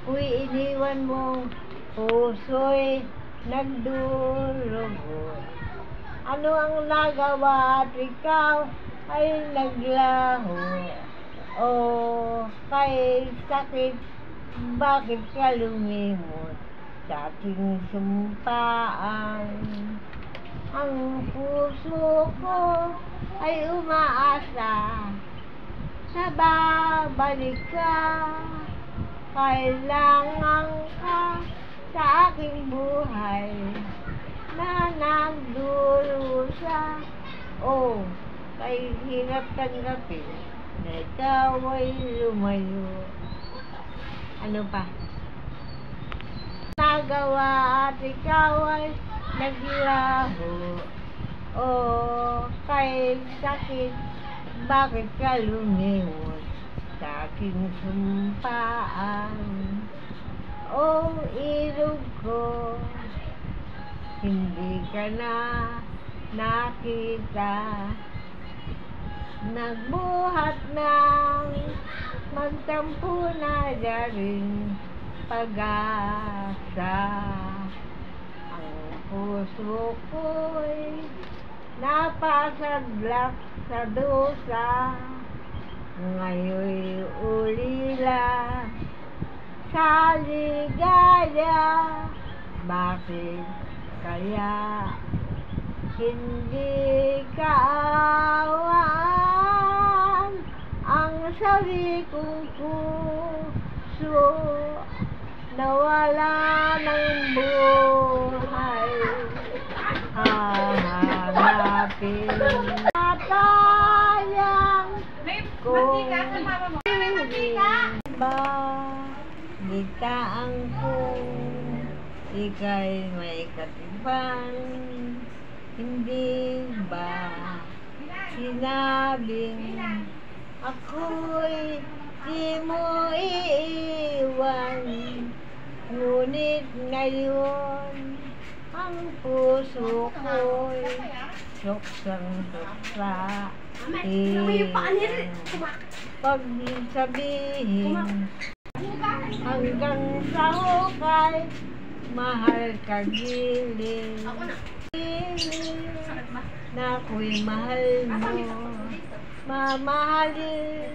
Kung iniwan mo, puso'y nagdurugo. Ano ang nagawa at ikaw ay naglaho? O kay sakit, bakit ka lumimot sa ating sumpaan? Ang puso ko ay umaasa na babalik ka. Kailangan ka sa aking buhay na nagdurusa. O kay hirap tanggapin na ikaw ay lumayo. Ano pa? Nagawa at ikaw ay naglaho. O kay sakit, bakit ka lumimot sa aking sumpaan? O ilog ko, hindi ka na nakita. Nagbuhat ng magtampo na rin pag-asa. Ang puso ko'y napasadlak sa dusa. Ngayon'y ulila sa ligaya. Bakit kaya hindi kaawaan ang sabi kong puso? Nawala ng buhay, hahanapin natayang kung hindi ba gitaan kung ika'y may katipan. Hindi ba sinabing ako'y di mo iiwan? Ngunit ngayon ang puso ko'y suksang-suksa. Pag sabihin hanggang sa hukay, mahal ka gilid. Na ako'y mahal mo, mamahalin